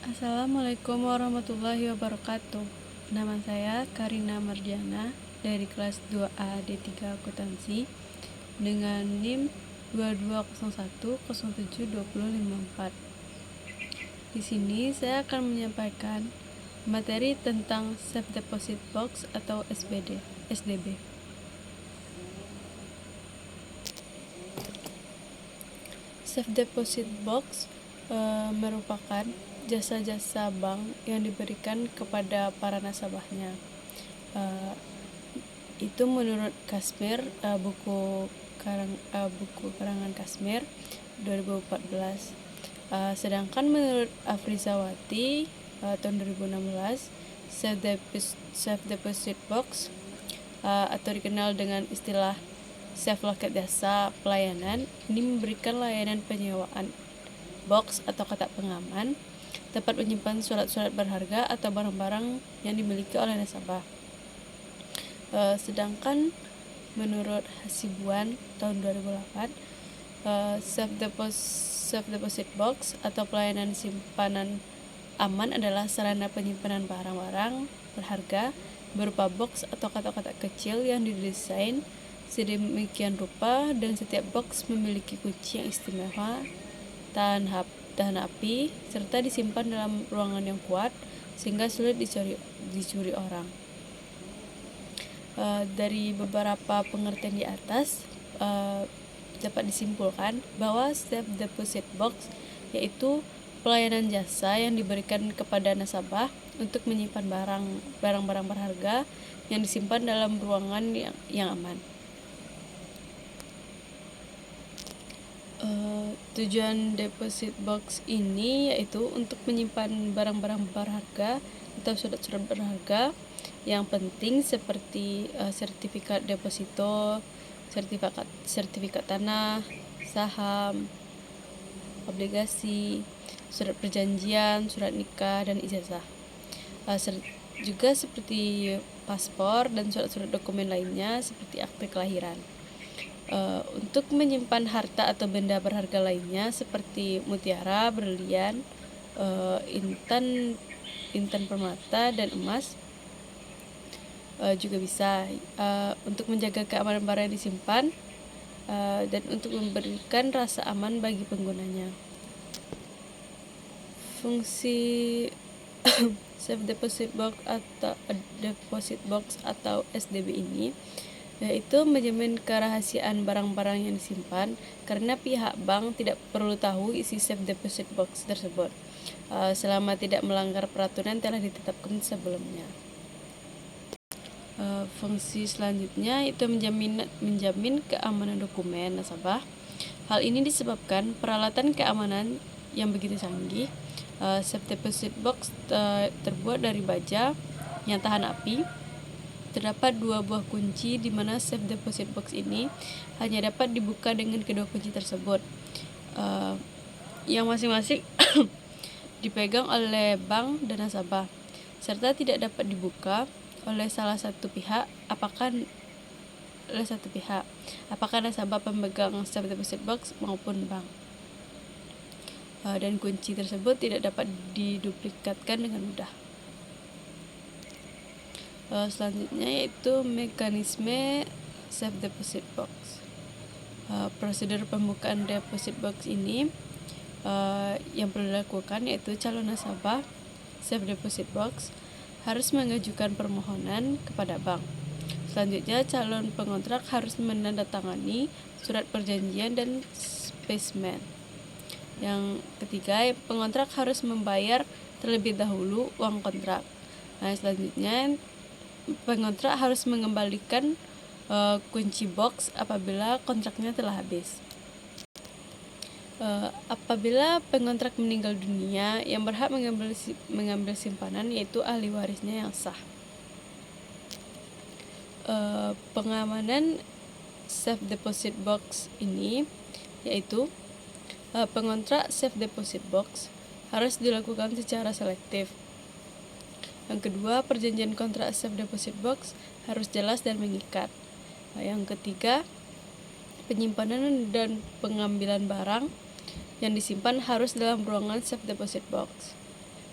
Assalamualaikum warahmatullahi wabarakatuh. Nama saya Karina Mardiana dari kelas 2A D3 Akuntansi dengan NIM 2201072054. Di sini saya akan menyampaikan materi tentang Safe Deposit Box atau SDB. Safe Deposit Box merupakan jasa-jasa bank yang diberikan kepada para nasabahnya. Itu menurut Kasmir, buku karangan Kasmir 2014. Sedangkan menurut Afrizawati tahun 2016, Safe Deposit Box atau dikenal dengan istilah Safe Loket Jasa Pelayanan, ini memberikan layanan penyewaan box atau kotak pengaman, tempat menyimpan surat-surat berharga atau barang-barang yang dimiliki oleh nasabah. Sedangkan menurut Hasibuan tahun 2008, Safe Deposit Box atau pelayanan simpanan aman adalah sarana penyimpanan barang-barang berharga berupa box atau kotak-kotak kecil yang didesain sedemikian rupa dan setiap box memiliki kunci yang istimewa, tahan api, serta disimpan dalam ruangan yang kuat sehingga sulit dicuri orang. Dari beberapa pengertian di atas dapat disimpulkan bahwa Safe Deposit Box yaitu pelayanan jasa yang diberikan kepada nasabah untuk menyimpan barang-barang berharga yang disimpan dalam ruangan yang aman. Tujuan deposit box ini yaitu untuk menyimpan barang-barang berharga atau surat-surat berharga yang penting seperti sertifikat deposito, sertifikat tanah, saham, obligasi, surat perjanjian, surat nikah, dan ijazah. Juga seperti paspor dan surat-surat dokumen lainnya seperti akte kelahiran. Untuk menyimpan harta atau benda berharga lainnya seperti mutiara, berlian, intan permata, dan emas juga bisa. Untuk menjaga keamanan barang yang disimpan dan untuk memberikan rasa aman bagi penggunanya. Fungsi Safe Deposit Box atau SDB ini yaitu menjamin kerahasiaan barang-barang yang disimpan karena pihak bank tidak perlu tahu isi Safe Deposit Box tersebut selama tidak melanggar peraturan yang telah ditetapkan sebelumnya. Fungsi selanjutnya itu menjamin keamanan dokumen nasabah. Hal ini disebabkan peralatan keamanan yang begitu canggih. Safe Deposit Box terbuat dari baja yang tahan api. Terdapat 2 buah kunci di mana Safe Deposit Box ini hanya dapat dibuka dengan kedua kunci tersebut, yang masing-masing dipegang oleh bank dan nasabah, serta tidak dapat dibuka oleh salah satu pihak apakah nasabah pemegang Safe Deposit Box maupun bank. Dan kunci tersebut tidak dapat diduplikatkan dengan mudah. Selanjutnya yaitu mekanisme Safe Deposit Box. Prosedur pembukaan deposit box ini yang perlu dilakukan yaitu calon nasabah Safe Deposit Box harus mengajukan permohonan kepada bank. Selanjutnya calon pengontrak harus menandatangani surat perjanjian dan spesimen. Yang ketiga, pengontrak harus membayar terlebih dahulu uang kontrak. Selanjutnya pengontrak harus mengembalikan kunci box apabila kontraknya telah habis. Apabila pengontrak meninggal dunia, yang berhak mengambil simpanan yaitu ahli warisnya yang sah. Pengamanan Safe Deposit Box ini yaitu pengontrak Safe Deposit Box harus dilakukan secara selektif. Yang kedua, perjanjian kontrak Safe Deposit Box harus jelas dan mengikat. Yang ketiga, penyimpanan dan pengambilan barang yang disimpan harus dalam ruangan Safe Deposit Box.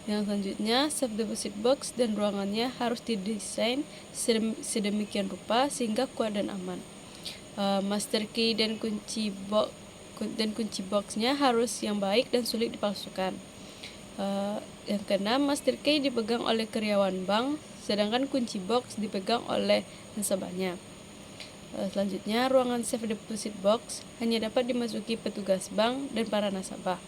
Yang selanjutnya, safe deposit box dan ruangannya harus didesain sedemikian rupa sehingga kuat dan aman. Master key dan kunci boxnya harus yang baik dan sulit dipalsukan. Yang keenam, master key dipegang oleh karyawan bank, sedangkan kunci box dipegang oleh nasabahnya. Selanjutnya, ruangan safe deposit box hanya dapat dimasuki petugas bank dan para nasabah.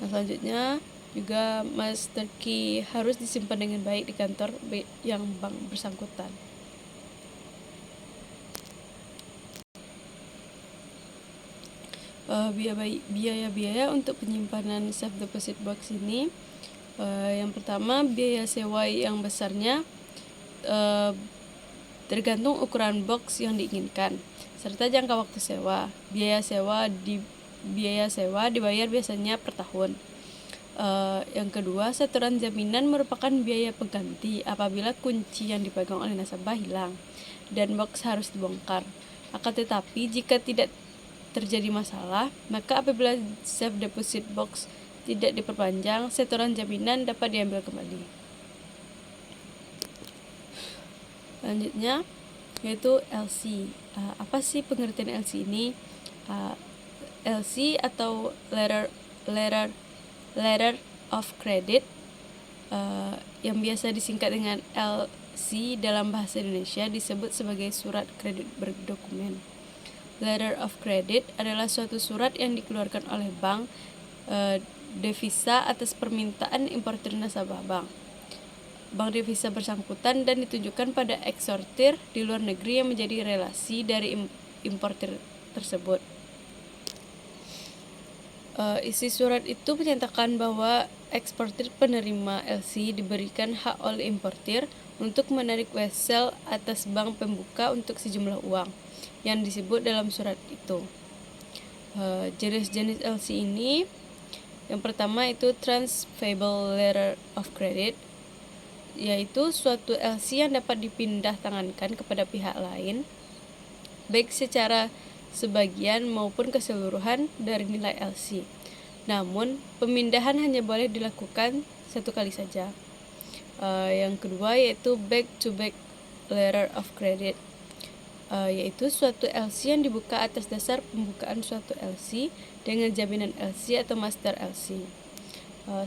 Selanjutnya, juga master key harus disimpan dengan baik di kantor yang bank bersangkutan. Biaya-biaya untuk penyimpanan safe deposit box ini, yang pertama, biaya sewa yang besarnya tergantung ukuran box yang diinginkan serta jangka waktu sewa. Biaya sewa dibayar biasanya per tahun. Yang kedua, setoran jaminan merupakan biaya pengganti apabila kunci yang dipegang oleh nasabah hilang dan box harus dibongkar. Akan tetapi jika tidak terjadi masalah, maka apabila safe deposit box tidak diperpanjang, setoran jaminan dapat diambil kembali. Selanjutnya yaitu LC. Apa sih pengertian LC ini? LC atau Letter of Credit, yang biasa disingkat dengan LC dalam bahasa Indonesia, disebut sebagai surat kredit berdokumen. Letter of Credit adalah suatu surat yang dikeluarkan oleh bank devisa atas permintaan importir nasabah bank devisa bersangkutan dan ditujukan pada eksportir di luar negeri yang menjadi relasi dari importir tersebut. Isi surat itu menyatakan bahwa eksportir penerima LC diberikan hak oleh importir untuk menarik wesel atas bank pembuka untuk sejumlah uang yang disebut dalam surat itu. Jenis-jenis LC ini, yang pertama itu Transferable Letter of Credit, yaitu suatu LC yang dapat dipindah tangankan kepada pihak lain, baik secara sebagian maupun keseluruhan dari nilai LC. Namun, pemindahan hanya boleh dilakukan satu kali saja. Yang kedua yaitu back-to-back letter of credit, yaitu suatu LC yang dibuka atas dasar pembukaan suatu LC dengan jaminan LC atau master LC.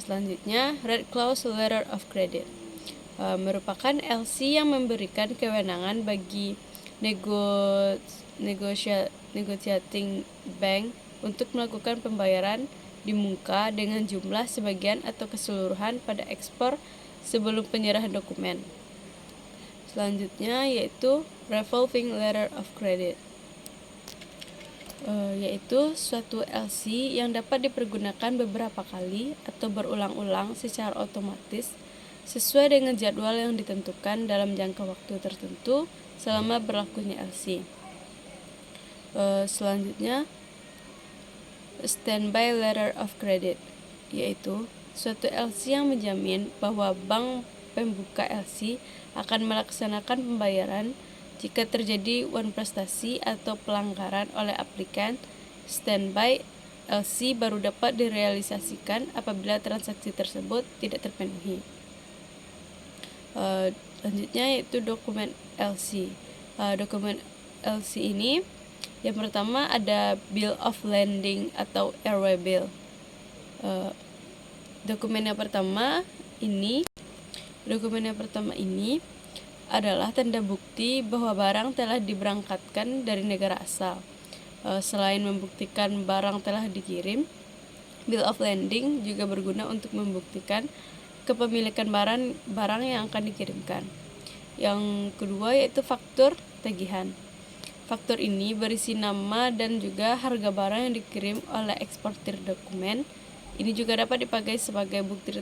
Selanjutnya, red clause letter of credit, merupakan LC yang memberikan kewenangan bagi negotiating bank untuk melakukan pembayaran di muka dengan jumlah sebagian atau keseluruhan pada ekspor sebelum penyerahan dokumen. Selanjutnya yaitu revolving letter of credit, yaitu suatu LC yang dapat dipergunakan beberapa kali atau berulang-ulang secara otomatis sesuai dengan jadwal yang ditentukan dalam jangka waktu tertentu selama berlakunya LC. Selanjutnya, standby letter of credit, yaitu suatu LC yang menjamin bahwa bank pembuka LC akan melaksanakan pembayaran jika terjadi uang prestasi atau pelanggaran oleh aplikan. Standby LC baru dapat direalisasikan apabila transaksi tersebut tidak terpenuhi. Selanjutnya yaitu dokumen LC. Dokumen LC ini, yang pertama ada Bill of Landing atau Airway Bill. Dokumen yang pertama ini adalah tanda bukti bahwa barang telah diberangkatkan dari negara asal. Selain membuktikan barang telah dikirim, Bill of Landing juga berguna untuk membuktikan kepemilikan barang yang akan dikirimkan. Yang kedua yaitu faktur tagihan. Faktur ini berisi nama dan juga harga barang yang dikirim oleh eksportir dokumen. Ini juga dapat dipakai sebagai bukti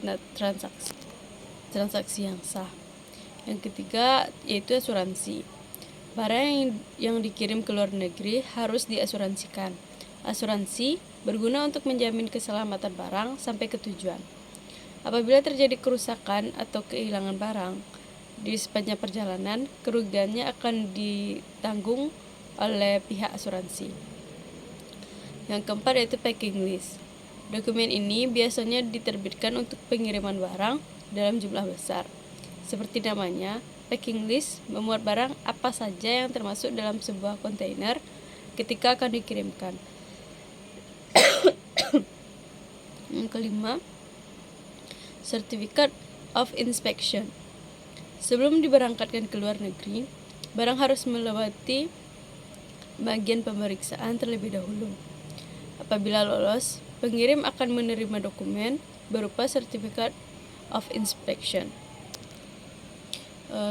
transaksi yang sah. Yang ketiga yaitu asuransi. Barang yang dikirim ke luar negeri harus diasuransikan. Asuransi berguna untuk menjamin keselamatan barang sampai ke tujuan. Apabila terjadi kerusakan atau kehilangan barang di sepanjang perjalanan, kerugiannya akan ditanggung oleh pihak asuransi. Yang keempat yaitu packing list. Dokumen ini biasanya diterbitkan untuk pengiriman barang dalam jumlah besar. Seperti namanya, packing list memuat barang apa saja yang termasuk dalam sebuah kontainer ketika akan dikirimkan. Yang kelima, Certificate of Inspection. Sebelum diberangkatkan ke luar negeri, barang harus melewati bagian pemeriksaan terlebih dahulu. Apabila lolos, pengirim akan menerima dokumen berupa Certificate of Inspection.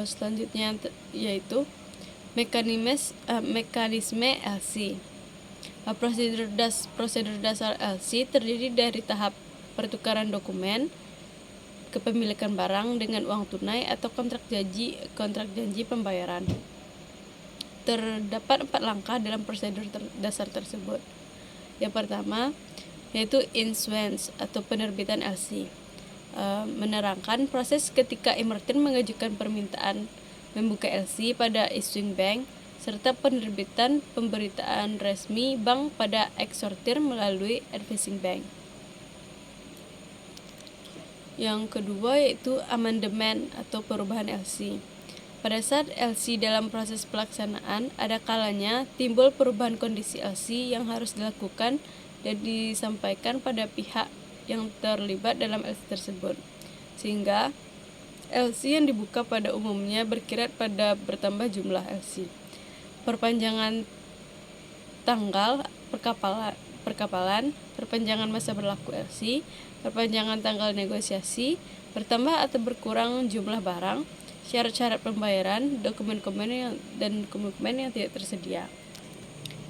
Selanjutnya yaitu mekanisme LC. Prosedur dasar LC terdiri dari tahap pertukaran dokumen, kepemilikan barang dengan uang tunai atau kontrak janji pembayaran. Terdapat 4 langkah dalam prosedur dasar tersebut. Yang pertama yaitu issuance atau penerbitan LC. Menerangkan proses ketika importir mengajukan permintaan membuka LC pada issuing bank serta penerbitan pemberitaan resmi bank pada eksportir melalui advising bank. Yang kedua yaitu amandemen atau perubahan LC. Pada saat LC dalam proses pelaksanaan, ada kalanya timbul perubahan kondisi LC yang harus dilakukan dan disampaikan pada pihak yang terlibat dalam LC tersebut, sehingga LC yang dibuka pada umumnya berkisar pada bertambah jumlah LC. Perpanjangan tanggal perkapalan, perpanjangan masa berlaku LC, perpanjangan tanggal negosiasi, bertambah atau berkurang jumlah barang, syarat-syarat pembayaran, dokumen-dokumen yang tidak tersedia.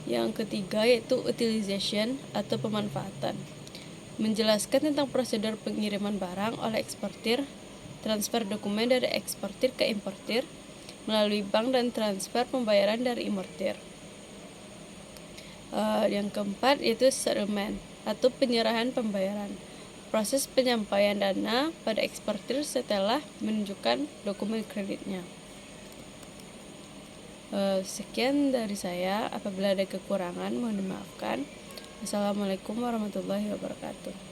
Yang ketiga yaitu utilization atau pemanfaatan. Menjelaskan tentang prosedur pengiriman barang oleh eksportir, transfer dokumen dari eksportir ke importir, melalui bank dan transfer pembayaran dari importir. Yang keempat yaitu settlement atau penyerahan pembayaran. Proses penyampaian dana pada eksportir setelah menunjukkan dokumen kreditnya. Sekian dari saya. Apabila ada kekurangan mohon dimaafkan. Assalamualaikum warahmatullahi wabarakatuh.